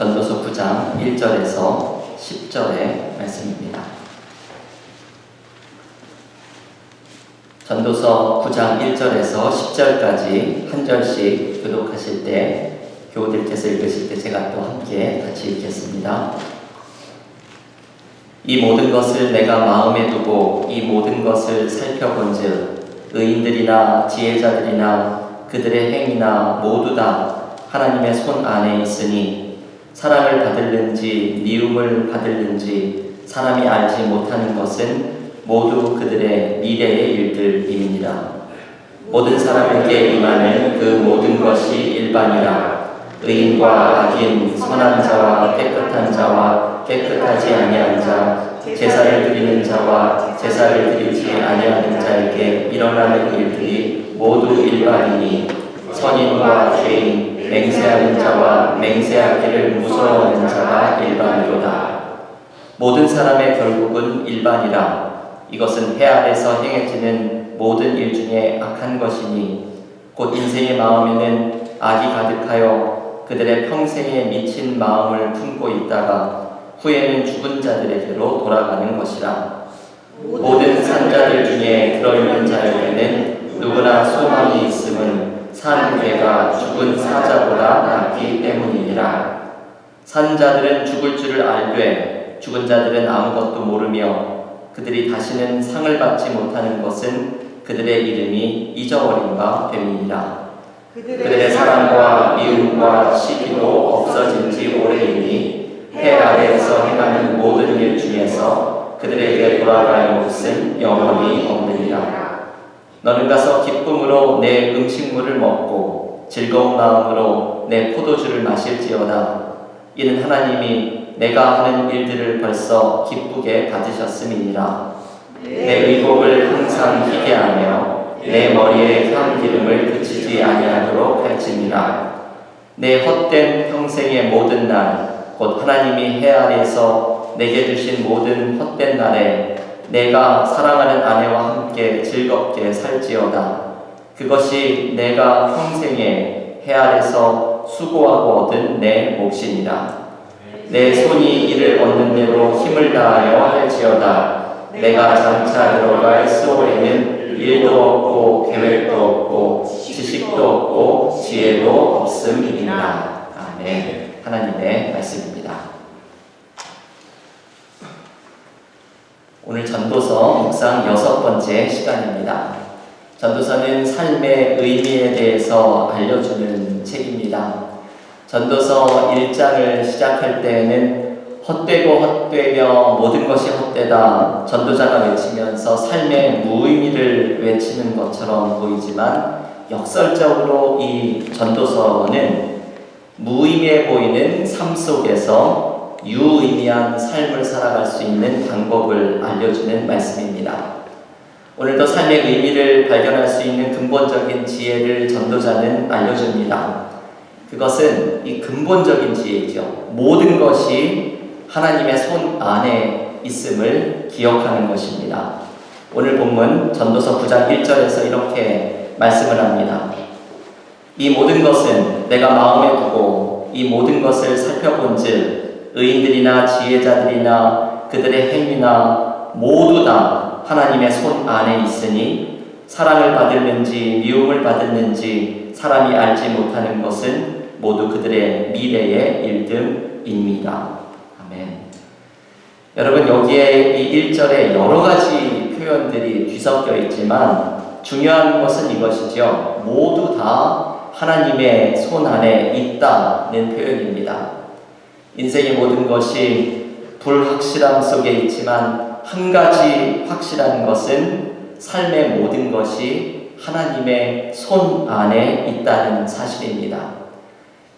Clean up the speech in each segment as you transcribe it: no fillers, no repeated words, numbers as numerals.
전도서 9장 1절에서 10절의 말씀입니다. 전도서 9장 1절에서 10절까지 한 절씩 교독하실 때, 교우들께서 읽으실 때 제가 또 함께 같이 읽겠습니다. 이 모든 것을 내가 마음에 두고 이 모든 것을 살펴본즉 의인들이나 지혜자들이나 그들의 행위나 모두 다 하나님의 손 안에 있으니 사랑을 받을는지 미움을 받을는지 사람이 알지 못하는 것은 모두 그들의 미래의 일들임이니라. 모든 사람에게 임하는 그 모든 것이 일반이라. 의인과 악인, 선한 자와 깨끗한 자와 깨끗하지 아니한 자, 제사를 드리는 자와 제사를 드리지 아니하는 자에게 일어나는 일들이 모두 일반이니 선인과 죄인, 맹세하는 자와 맹세하기를 무서워하는 자가 일반이로다. 모든 사람의 결국은 일반이라. 이것은 해 아래서 행해지는 모든 일 중에 악한 것이니 곧 인생의 마음에는 악이 가득하여 그들의 평생에 미친 마음을 품고 있다가 후에는 죽은 자들에게로 돌아가는 것이라. 모든 산자들 중에 들어있는 자에게는 누구나 소망이 있음은 산 괴가 죽은 사자보다 낫기 때문이니라. 산 자들은 죽을 줄을 알되 죽은 자들은 아무것도 모르며 그들이 다시는 상을 받지 못하는 것은 그들의 이름이 잊어버림과 됨이니라. 그들의 사랑과 미움과 시기도 없어진 지 오래이니 해 아래에서 행하는 모든 일 중에서 그들에게 돌아갈 몫은 영원히 없느니라. 너는 가서 기쁨으로 내 음식물을 먹고 즐거운 마음으로 내 포도주를 마실지어다. 이는 하나님이 내가 하는 일들을 벌써 기쁘게 받으셨음이니라. 내 의복을 항상 희게 하며 내 머리에 향기름을 그치지 아니하도록 할지니라. 내 헛된 평생의 모든 날, 곧 하나님이 해 아래에서 내게 주신 모든 헛된 날에 내가 사랑하는 아내와 함께 즐겁게 살지어다. 그것이 내가 평생에 해 아래서 수고하고 얻은 내 몫이니라. 내 손이 이를 얻는 대로 힘을 다하여 할지어다. 내가 장차 들어갈 수월에는 일도 없고 계획도 없고 지식도 없고 지혜도 없음이니라. 아멘. 하나님의 말씀입니다. 오늘 전도서 묵상 6번째 시간입니다. 전도서는 삶의 의미에 대해서 알려주는 책입니다. 전도서 1장을 시작할 때에는 헛되고 헛되며 모든 것이 헛되다 전도자가 외치면서 삶의 무의미를 외치는 것처럼 보이지만 역설적으로 이 전도서는 무의미해 보이는 삶 속에서 유의미한 삶을 살아갈 수 있는 방법을 알려주는 말씀입니다. 오늘도 삶의 의미를 발견할 수 있는 근본적인 지혜를 전도자는 알려줍니다. 그것은 이 근본적인 지혜죠. 모든 것이 하나님의 손 안에 있음을 기억하는 것입니다. 오늘 본문 전도서 9장 1절에서 이렇게 말씀을 합니다. 이 모든 것은 내가 마음에 두고 이 모든 것을 살펴본즉 의인들이나 지혜자들이나 그들의 행위나 모두 다 하나님의 손 안에 있으니 사랑을 받을는지 미움을 받을는지 사람이 알지 못하는 것은 모두 그들의 미래의 일등입니다. 아멘. 여러분, 여기에 이 1절에 여러 가지 표현들이 뒤섞여 있지만 중요한 것은 이것이죠. 모두 다 하나님의 손 안에 있다는 표현입니다. 인생의 모든 것이 불확실함 속에 있지만 한 가지 확실한 것은 삶의 모든 것이 하나님의 손 안에 있다는 사실입니다.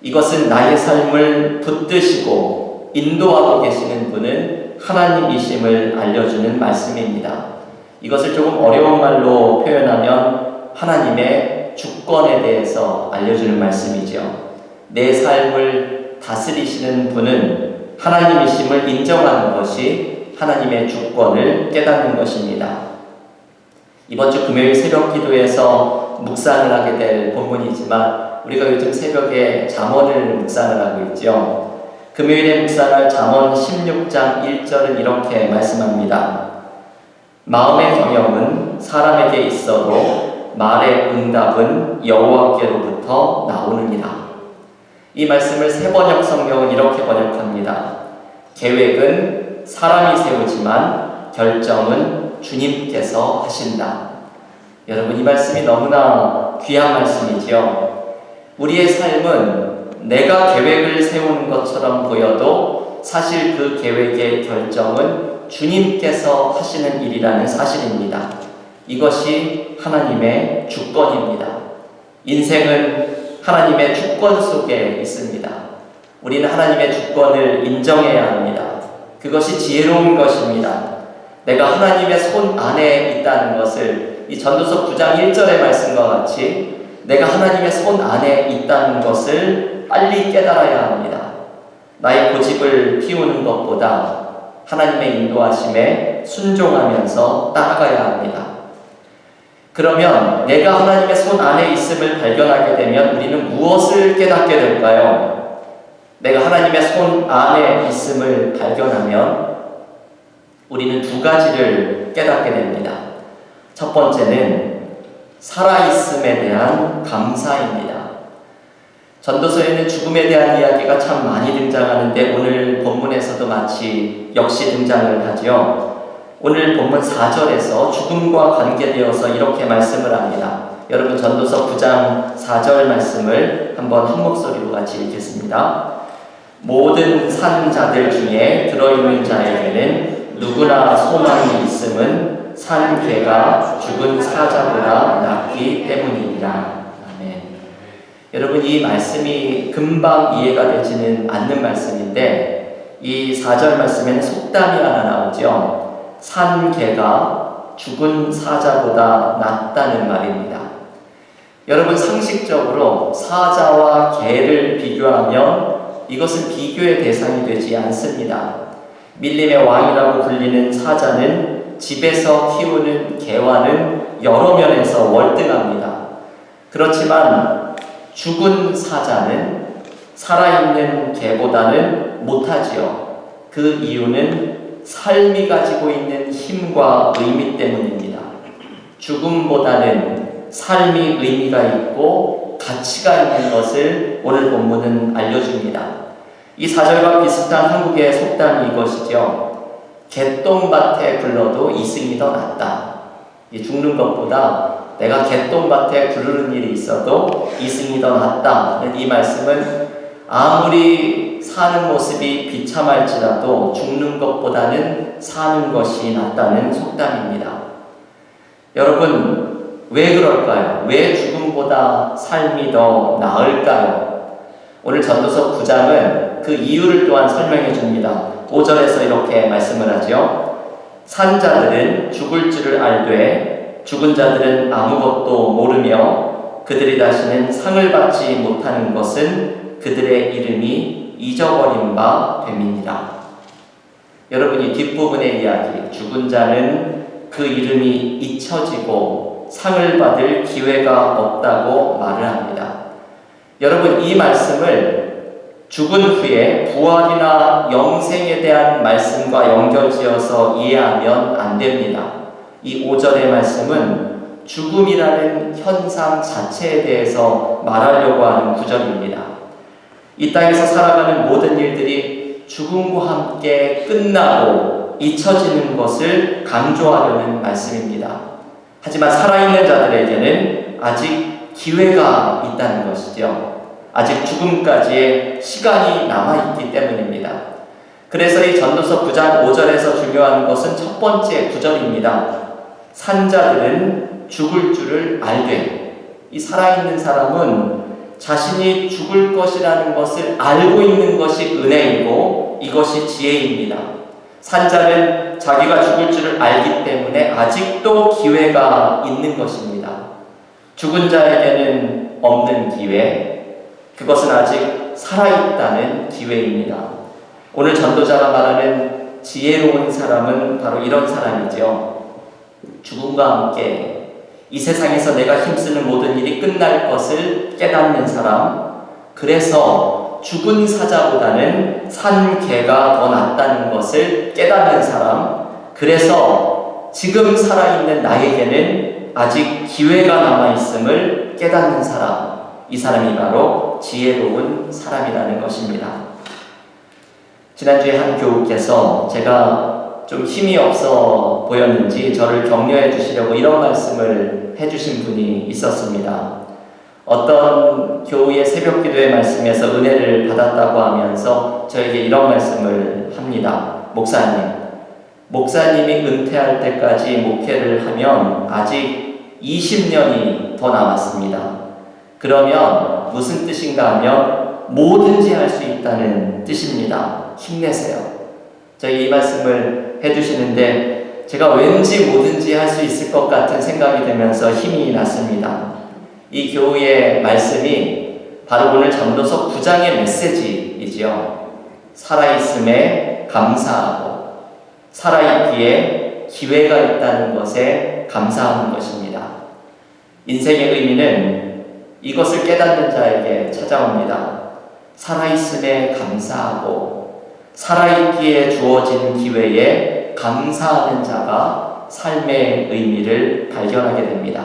이것은 나의 삶을 붙드시고 인도하고 계시는 분은 하나님이심을 알려주는 말씀입니다. 이것을 조금 어려운 말로 표현하면 하나님의 주권에 대해서 알려주는 말씀이죠. 내 삶을 다스리시는 분은 하나님이심을 인정하는 것이 하나님의 주권을 깨닫는 것입니다. 이번 주 금요일 새벽 기도에서 묵상을 하게 될 본문이지만 우리가 요즘 새벽에 잠언을 묵상을 하고 있죠. 금요일에 묵상할 잠언 16장 1절은 이렇게 말씀합니다. 마음의 경영은 사람에게 있어도 말의 응답은 여호와께로부터 나오느니라. 이 말씀을 세번역 성경은 이렇게 번역합니다. 계획은 사람이 세우지만 결정은 주님께서 하신다. 여러분, 이 말씀이 너무나 귀한 말씀이지요. 우리의 삶은 내가 계획을 세우는 것처럼 보여도 사실 그 계획의 결정은 주님께서 하시는 일이라는 사실입니다. 이것이 하나님의 주권입니다. 인생은 하나님의 주권 속에 있습니다. 우리는 하나님의 주권을 인정해야 합니다. 그것이 지혜로운 것입니다. 내가 하나님의 손 안에 있다는 것을 이 전도서 9장 1절의 말씀과 같이 내가 하나님의 손 안에 있다는 것을 빨리 깨달아야 합니다. 나의 고집을 피우는 것보다 하나님의 인도하심에 순종하면서 따라가야 합니다. 그러면 내가 하나님의 손 안에 있음을 발견하게 되면 우리는 무엇을 깨닫게 될까요? 내가 하나님의 손 안에 있음을 발견하면 우리는 두 가지를 깨닫게 됩니다. 첫 번째는 살아있음에 대한 감사입니다. 전도서에는 죽음에 대한 이야기가 참 많이 등장하는데 오늘 본문에서도 마치 역시 등장을 하죠. 오늘 본문 4절에서 죽음과 관계되어서 이렇게 말씀을 합니다. 여러분, 전도서 9장 4절 말씀을 한번 한 목소리로 같이 읽겠습니다. 모든 사는 자들 중에 들어있는 자에게는 누구나 소망이 있음은 산 괴가 죽은 사자보다 낫기 때문이니라. 아멘. 여러분, 이 말씀이 금방 이해가 되지는 않는 말씀인데 이 4절 말씀에는 속담이 하나 나오죠. 산 개가 죽은 사자보다 낫다는 말입니다. 여러분, 상식적으로 사자와 개를 비교하면 이것은 비교의 대상이 되지 않습니다. 밀림의 왕이라고 불리는 사자는 집에서 키우는 개와는 여러 면에서 월등합니다. 그렇지만 죽은 사자는 살아있는 개보다는 못하지요. 그 이유는 삶이 가지고 있는 힘과 의미 때문입니다. 죽음보다는 삶이 의미가 있고 가치가 있는 것을 오늘 본문은 알려줍니다. 이 4절과 비슷한 한국의 속담이 이것이죠. 개똥밭에 굴러도 이승이 더 낫다. 죽는 것보다 내가 개똥밭에 굴르는 일이 있어도 이승이 더 낫다. 이 말씀은 아무리 사는 모습이 비참할지라도 죽는 것보다는 사는 것이 낫다는 속담입니다. 여러분, 왜 그럴까요? 왜 죽음보다 삶이 더 나을까요? 오늘 전도서 9장은 그 이유를 또한 설명해 줍니다. 5절에서 이렇게 말씀을 하죠. 산 자들은 죽을 줄을 알되 죽은 자들은 아무것도 모르며 그들이 다시는 상을 받지 못하는 것은 그들의 이름이 잊어버린 바 됨이니라. 여러분, 이 뒷부분의 이야기, 죽은 자는 그 이름이 잊혀지고 상을 받을 기회가 없다고 말을 합니다. 여러분, 이 말씀을 죽은 후에 부활이나 영생에 대한 말씀과 연결지어서 이해하면 안 됩니다. 이 5절의 말씀은 죽음이라는 현상 자체에 대해서 말하려고 하는 구절입니다. 이 땅에서 살아가는 모든 일들이 죽음과 함께 끝나고 잊혀지는 것을 강조하려는 말씀입니다. 하지만 살아있는 자들에게는 아직 기회가 있다는 것이죠. 아직 죽음까지의 시간이 남아있기 때문입니다. 그래서 이 전도서 9장 5절에서 중요한 것은 첫 번째 구절입니다. 산자들은 죽을 줄을 알되, 이 살아있는 사람은 자신이 죽을 것이라는 것을 알고 있는 것이 은혜이고 이것이 지혜입니다. 산자는 자기가 죽을 줄을 알기 때문에 아직도 기회가 있는 것입니다. 죽은 자에게는 없는 기회, 그것은 아직 살아있다는 기회입니다. 오늘 전도자가 말하는 지혜로운 사람은 바로 이런 사람이죠. 죽음과 함께 이 세상에서 내가 힘쓰는 모든 일이 끝날 것을 깨닫는 사람, 그래서 죽은 사자보다는 산 개가 더 낫다는 것을 깨닫는 사람, 그래서 지금 살아있는 나에게는 아직 기회가 남아있음을 깨닫는 사람, 이 사람이 바로 지혜로운 사람이라는 것입니다. 지난주에 한 교우께서 제가 좀 힘이 없어 보였는지 저를 격려해 주시려고 이런 말씀을 해주신 분이 있었습니다. 어떤 교우의 새벽 기도의 말씀에서 은혜를 받았다고 하면서 저에게 이런 말씀을 합니다. 목사님이 은퇴할 때까지 목회를 하면 아직 20년이 더 남았습니다. 그러면 무슨 뜻인가 하면 뭐든지 할 수 있다는 뜻입니다. 힘내세요. 저희 이 말씀을 해주시는데 제가 왠지 뭐든지 할 수 있을 것 같은 생각이 들면서 힘이 났습니다. 이 교우의 말씀이 바로 오늘 전도서 9장의 메시지이지요. 살아있음에 감사하고 살아있기에 기회가 있다는 것에 감사하는 것입니다. 인생의 의미는 이것을 깨닫는 자에게 찾아옵니다. 살아있음에 감사하고 살아있기에 주어진 기회에 감사하는 자가 삶의 의미를 발견하게 됩니다.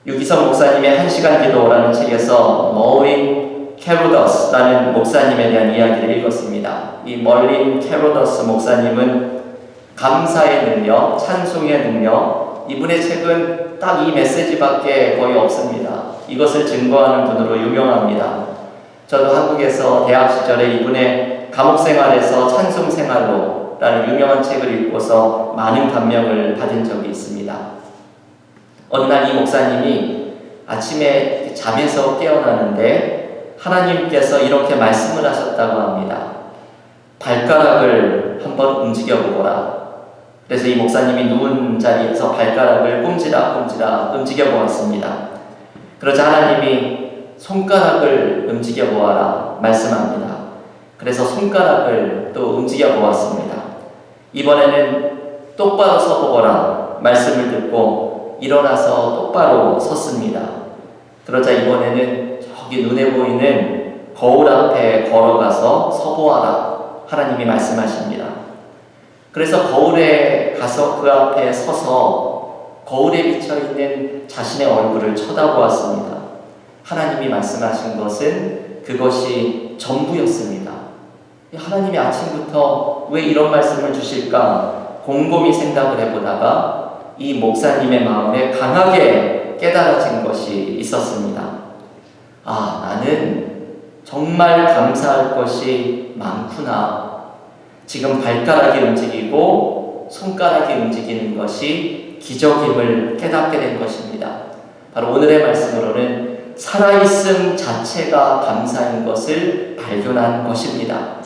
유기성 목사님의 1시간 기도라는 책에서 머린 캐로더스라는 목사님에 대한 이야기를 읽었습니다. 이 머린 캐로더스 목사님은 감사의 능력, 찬송의 능력, 이분의 책은 딱 이 메시지밖에 거의 없습니다. 이것을 증거하는 분으로 유명합니다. 저도 한국에서 대학 시절에 이분의 감옥 생활에서 찬송 생활로 라는 유명한 책을 읽고서 많은 감명을 받은 적이 있습니다. 어느 날 이 목사님이 아침에 잠에서 깨어나는데 하나님께서 이렇게 말씀을 하셨다고 합니다. 발가락을 한번 움직여 보거라. 그래서 이 목사님이 누운 자리에서 발가락을 꼼지락 움직여 보았습니다. 그러자 하나님이 손가락을 움직여 보아라 말씀합니다. 그래서 손가락을 또 움직여 보았습니다. 이번에는 똑바로 서보거라 말씀을 듣고 일어나서 똑바로 섰습니다. 그러자 이번에는 저기 눈에 보이는 거울 앞에 걸어가서 서보아라 하나님이 말씀하십니다. 그래서 거울에 가서 그 앞에 서서 거울에 비쳐있는 자신의 얼굴을 쳐다보았습니다. 하나님이 말씀하신 것은 그것이 전부였습니다. 하나님이 아침부터 왜 이런 말씀을 주실까 곰곰이 생각을 해보다가 이 목사님의 마음에 강하게 깨달아진 것이 있었습니다. 나는 정말 감사할 것이 많구나. 지금 발가락이 움직이고 손가락이 움직이는 것이 기적임을 깨닫게 된 것입니다. 바로 오늘의 말씀으로는 살아있음 자체가 감사인 것을 발견한 것입니다.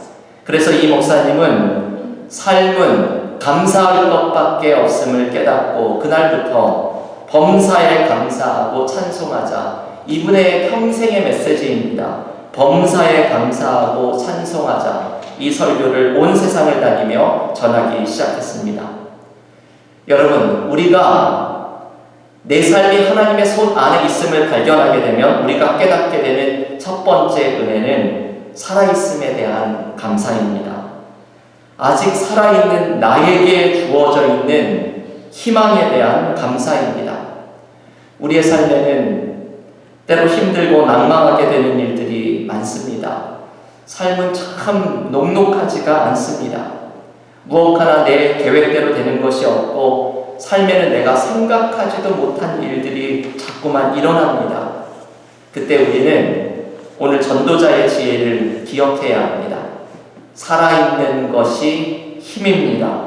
그래서 이 목사님은 삶은 감사할 것밖에 없음을 깨닫고 그날부터 범사에 감사하고 찬송하자. 이분의 평생의 메시지입니다. 범사에 감사하고 찬송하자. 이 설교를 온 세상을 다니며 전하기 시작했습니다. 여러분, 우리가 내 삶이 하나님의 손 안에 있음을 발견하게 되면 우리가 깨닫게 되는 첫 번째 은혜는 살아있음에 대한 감사입니다. 아직 살아있는 나에게 주어져 있는 희망에 대한 감사입니다. 우리의 삶에는 때로 힘들고 낭망하게 되는 일들이 많습니다. 삶은 참 녹록하지가 않습니다. 무엇하나 내 계획대로 되는 것이 없고 삶에는 내가 생각하지도 못한 일들이 자꾸만 일어납니다. 그때 우리는 오늘 전도자의 지혜를 기억해야 합니다. 살아있는 것이 힘입니다.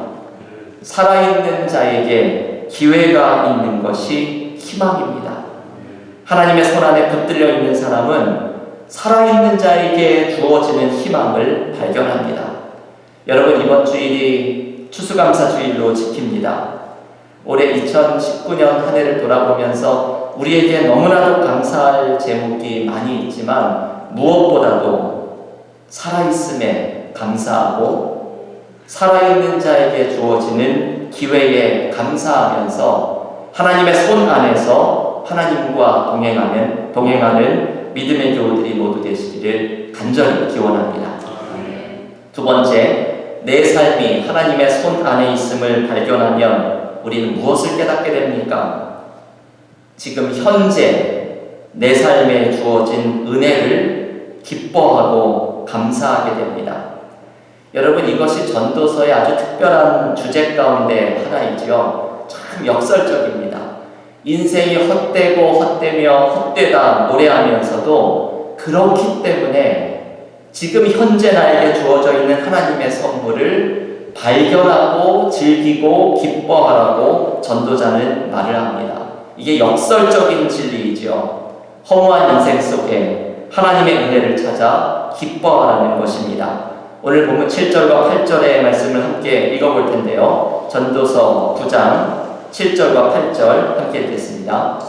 살아있는 자에게 기회가 있는 것이 희망입니다. 하나님의 손 안에 붙들려 있는 사람은 살아있는 자에게 주어지는 희망을 발견합니다. 여러분, 이번 주일이 추수감사 주일로 지킵니다. 올해 2019년 한 해를 돌아보면서 우리에게 너무나도 감사할 제목이 많이 있지만 무엇보다도 살아있음에 감사하고 살아있는 자에게 주어지는 기회에 감사하면서 하나님의 손 안에서 하나님과 동행하는 믿음의 교우들이 모두 되시기를 간절히 기원합니다. 두 번째, 내 삶이 하나님의 손 안에 있음을 발견하면 우리는 무엇을 깨닫게 됩니까? 지금 현재 내 삶에 주어진 은혜를 기뻐하고 감사하게 됩니다. 여러분, 이것이 전도서의 아주 특별한 주제 가운데 하나이지요. 참 역설적입니다. 인생이 헛되고 헛되며 헛되다 노래하면서도 그렇기 때문에 지금 현재 나에게 주어져 있는 하나님의 선물을 발견하고 즐기고 기뻐하라고 전도자는 말을 합니다. 이게 역설적인 진리이죠. 허무한 인생 속에 하나님의 은혜를 찾아 기뻐하라는 것입니다. 오늘 본문 7절과 8절의 말씀을 함께 읽어볼 텐데요. 전도서 9장 7절과 8절 함께 읽겠습니다.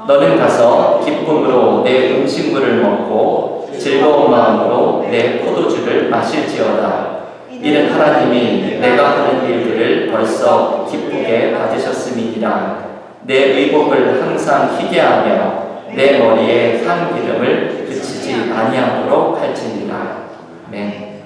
너는 가서 기쁨으로 내 음식물을 먹고 즐거운 마음으로 내 포도주를 마실지어다. 이는 하나님이 내가 하는 일들을 벌써 기쁘게 받으셨음이니라. 내 의복을 항상 희게 하며 내 머리에 향기름을 그치지 아니하도록 할지니라. 아멘.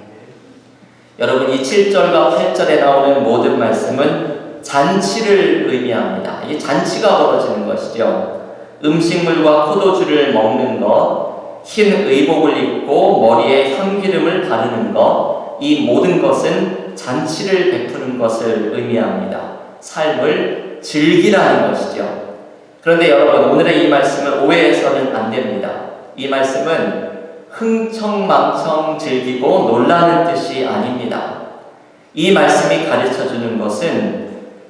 여러분, 이 7절과 8절에 나오는 모든 말씀은 잔치를 의미합니다. 이 잔치가 벌어지는 것이죠. 음식물과 포도주를 먹는 것, 흰 의복을 입고 머리에 향기름을 바르는 것, 이 모든 것은 잔치를 베푸는 것을 의미합니다. 삶을 즐기라는 것이죠. 그런데 여러분, 오늘의 이 말씀을 오해해서는 안 됩니다. 이 말씀은 흥청망청 즐기고 놀라는 뜻이 아닙니다. 이 말씀이 가르쳐주는 것은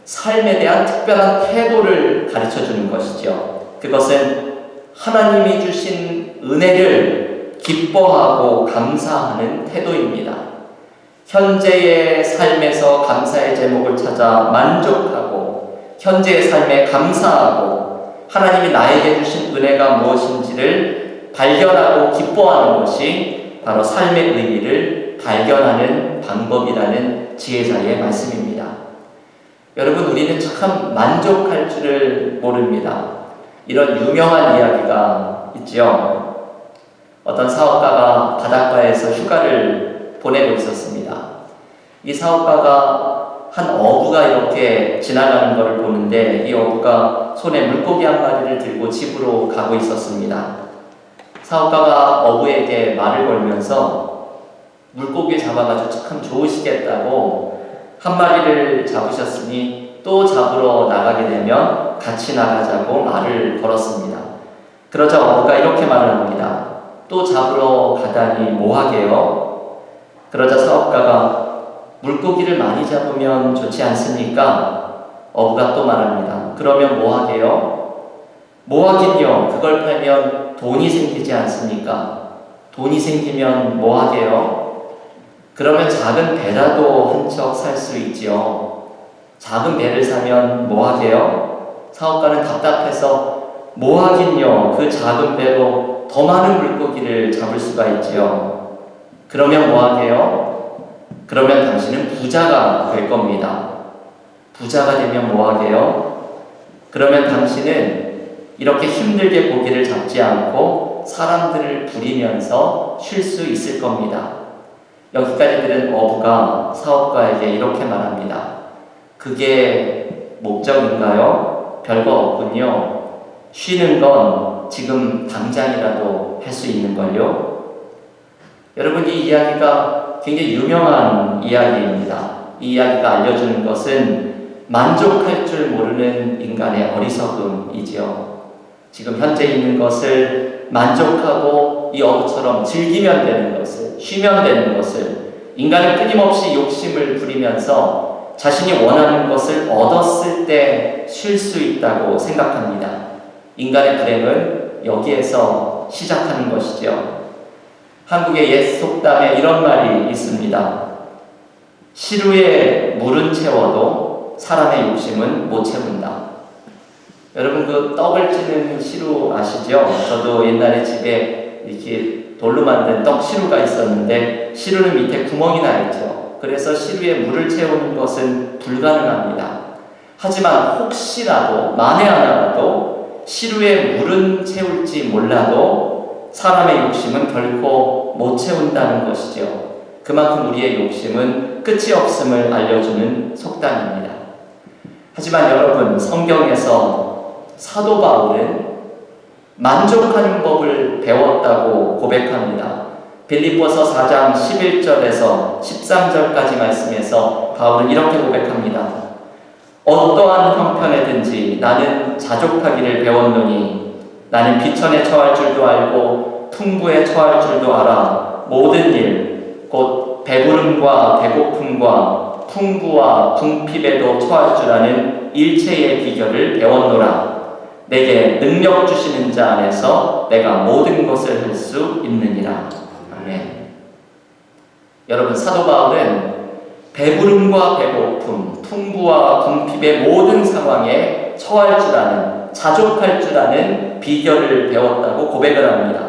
삶에 대한 특별한 태도를 가르쳐주는 것이죠. 그것은 하나님이 주신 은혜를 기뻐하고 감사하는 태도입니다. 현재의 삶에서 감사의 제목을 찾아 만족하고 현재의 삶에 감사하고 하나님이 나에게 주신 은혜가 무엇인지를 발견하고 기뻐하는 것이 바로 삶의 의미를 발견하는 방법이라는 지혜자의 말씀입니다. 여러분, 우리는 참 만족할 줄을 모릅니다. 이런 유명한 이야기가 있죠. 어떤 사업가가 바닷가에서 휴가를 보내고 있었습니다. 이 사업가가 한 어부가 이렇게 지나가는 것을 보는데 이 어부가 손에 물고기 한 마리를 들고 집으로 가고 있었습니다. 사업가가 어부에게 말을 걸면서 물고기 잡아가지고 참 좋으시겠다고 한 마리를 잡으셨으니 또 잡으러 나가게 되면 같이 나가자고 말을 걸었습니다. 그러자 어부가 이렇게 말을 합니다. 또 잡으러 가다니 뭐하게요? 그러자 사업가가 물고기를 많이 잡으면 좋지 않습니까? 어부가 또 말합니다. 그러면 뭐하게요? 뭐하긴요. 그걸 팔면 돈이 생기지 않습니까? 돈이 생기면 뭐하게요? 그러면 작은 배라도 한 척 살 수 있지요. 작은 배를 사면 뭐하게요? 사업가는 답답해서 뭐하긴요. 그 작은 배로 더 많은 물고기를 잡을 수가 있지요. 그러면 뭐하게요? 그러면 당신은 부자가 될 겁니다. 부자가 되면 뭐하게요? 그러면 당신은 이렇게 힘들게 고기를 잡지 않고 사람들을 부리면서 쉴 수 있을 겁니다. 여기까지 들은 어부가 사업가에게 이렇게 말합니다. 그게 목적인가요? 별거 없군요. 쉬는 건 지금 당장이라도 할 수 있는걸요? 여러분, 이 이야기가 굉장히 유명한 이야기입니다. 이 이야기가 알려주는 것은 만족할 줄 모르는 인간의 어리석음이지요. 지금 현재 있는 것을 만족하고 이 어부처럼 즐기면 되는 것을, 쉬면 되는 것을, 인간은 끊임없이 욕심을 부리면서 자신이 원하는 것을 얻었을 때 쉴 수 있다고 생각합니다. 인간의 불행은 여기에서 시작하는 것이죠. 한국의 옛 속담에 이런 말이 있습니다. 시루에 물은 채워도 사람의 욕심은 못 채운다. 여러분, 그 떡을 찌는 시루 아시죠? 저도 옛날에 집에 이렇게 돌로 만든 떡 시루가 있었는데 시루는 밑에 구멍이 나 있죠. 그래서 시루에 물을 채우는 것은 불가능합니다. 하지만 혹시라도 만에 하나라도 시루에 물은 채울지 몰라도 사람의 욕심은 결코 못 채운다는 것이죠. 그만큼 우리의 욕심은 끝이 없음을 알려주는 속담입니다. 하지만 여러분, 성경에서 사도 바울은 만족하는 법을 배웠다고 고백합니다. 빌립보서 4장 11절에서 13절까지 말씀에서 바울은 이렇게 고백합니다. 어떠한 형편에든지 나는 자족하기를 배웠노니 나는 비천에 처할 줄도 알고 풍부에 처할 줄도 알아. 모든 일, 곧 배부름과 배고픔과 풍부와 궁핍에도 처할 줄 아는 일체의 비결을 배웠노라. 내게 능력 주시는 자 안에서 내가 모든 것을 할 수 있느니라. 아멘. 여러분, 사도 바울은 배부름과 배고픔, 풍부와 궁핍의 모든 상황에 처할 줄 아는, 자족할 줄 아는 비결을 배웠다고 고백을 합니다.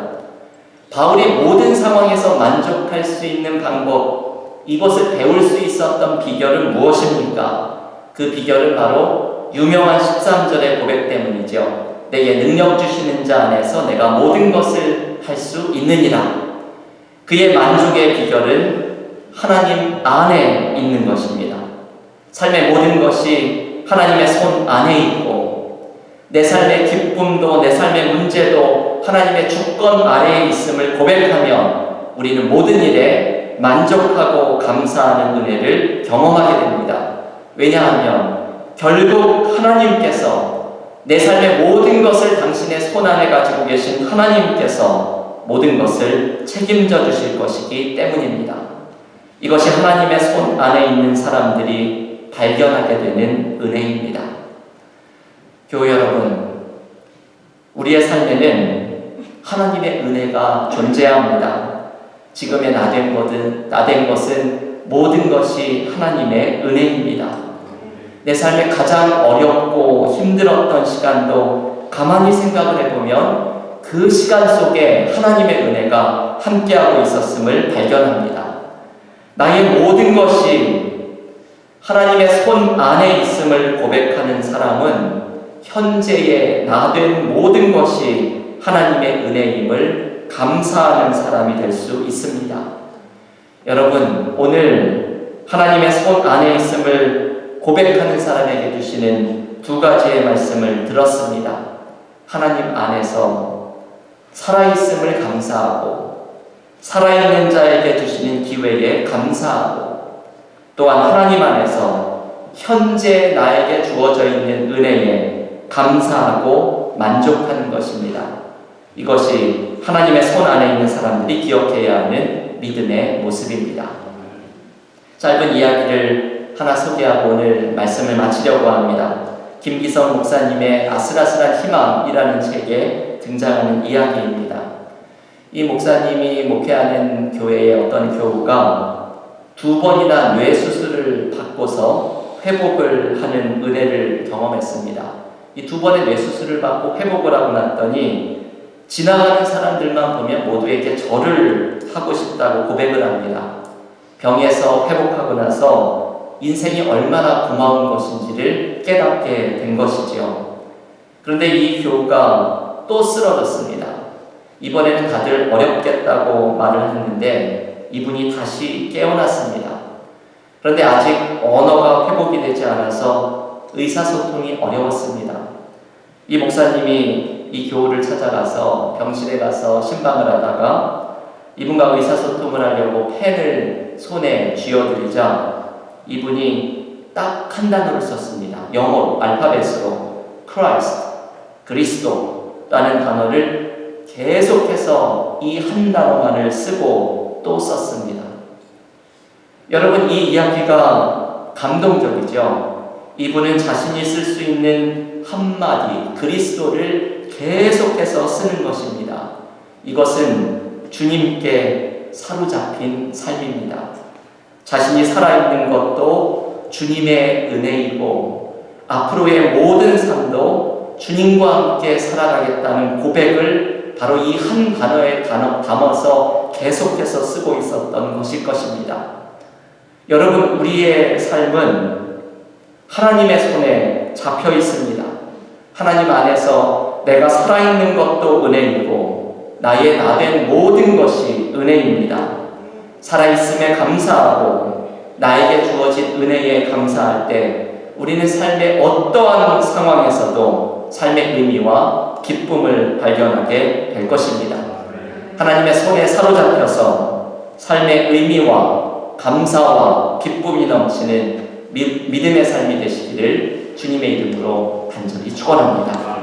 바울이 모든 상황에서 만족할 수 있는 방법, 이것을 배울 수 있었던 비결은 무엇입니까? 그 비결은 바로 유명한 13절의 고백 때문이죠. 내게 능력 주시는 자 안에서 내가 모든 것을 할 수 있느니라. 그의 만족의 비결은 하나님 안에 있는 것입니다. 삶의 모든 것이 하나님의 손 안에 있고 내 삶의 기쁨도 내 삶의 문제도 하나님의 주권 아래에 있음을 고백하면 우리는 모든 일에 만족하고 감사하는 은혜를 경험하게 됩니다. 왜냐하면 결국 하나님께서 내 삶의 모든 것을 당신의 손 안에 가지고 계신 하나님께서 모든 것을 책임져 주실 것이기 때문입니다. 이것이 하나님의 손 안에 있는 사람들이 발견하게 되는 은혜입니다. 교회 여러분, 우리의 삶에는 하나님의 은혜가 존재합니다. 지금의 나된 것은 모든 것이 하나님의 은혜입니다. 내 삶에 가장 어렵고 힘들었던 시간도 가만히 생각을 해보면 그 시간 속에 하나님의 은혜가 함께하고 있었음을 발견합니다. 나의 모든 것이 하나님의 손 안에 있음을 고백하는 사람은 현재의 나된 모든 것이 하나님의 은혜임을 감사하는 사람이 될 수 있습니다. 여러분, 오늘 하나님의 손 안에 있음을 고백하는 사람에게 주시는 두 가지의 말씀을 들었습니다. 하나님 안에서 살아있음을 감사하고 살아있는 자에게 주시는 기회에 감사하고 또한 하나님 안에서 현재 나에게 주어져 있는 은혜에 감사하고 만족하는 것입니다. 이것이 하나님의 손 안에 있는 사람들이 기억해야 하는 믿음의 모습입니다. 짧은 이야기를 하나 소개하고 오늘 말씀을 마치려고 합니다. 김기성 목사님의 아슬아슬한 희망이라는 책에 등장하는 이야기입니다. 이 목사님이 목회하는 교회의 어떤 교우가 2번이나 뇌 수술을 받고서 회복을 하는 은혜를 경험했습니다. 이 2번의 뇌 수술을 받고 회복을 하고 났더니 지나가는 사람들만 보면 모두에게 절을 하고 싶다고 고백을 합니다. 병에서 회복하고 나서 인생이 얼마나 고마운 것인지를 깨닫게 된 것이죠. 그런데 이 교우가 또 쓰러졌습니다. 이번에는 다들 어렵겠다고 말을 했는데 이분이 다시 깨어났습니다. 그런데 아직 언어가 회복이 되지 않아서 의사소통이 어려웠습니다. 이 목사님이 이 교우를 찾아가서 병실에 가서 신방을 하다가 이분과 의사소통을 하려고 펜을 손에 쥐어드리자 이분이 딱 한 단어를 썼습니다. 영어로, 알파벳으로 Christ, 그리스도라는 단어를 계속해서 이 한 단어만을 쓰고 또 썼습니다. 여러분, 이 이야기가 감동적이죠. 이분은 자신이 쓸 수 있는 한마디 그리스도를 계속해서 쓰는 것입니다. 이것은 주님께 사로잡힌 삶입니다. 자신이 살아있는 것도 주님의 은혜이고 앞으로의 모든 삶도 주님과 함께 살아가겠다는 고백을 바로 이 한 단어에 담아서 계속해서 쓰고 있었던 것일 것입니다. 여러분, 우리의 삶은 하나님의 손에 잡혀 있습니다. 하나님 안에서 내가 살아있는 것도 은혜이고 나의 나된 모든 것이 은혜입니다. 살아있음에 감사하고 나에게 주어진 은혜에 감사할 때 우리는 삶의 어떠한 상황에서도 삶의 의미와 기쁨을 발견하게 될 것입니다. 하나님의 손에 사로잡혀서 삶의 의미와 감사와 기쁨이 넘치는 믿음의 삶이 되시기를 주님의 이름으로 간절히 축원합니다.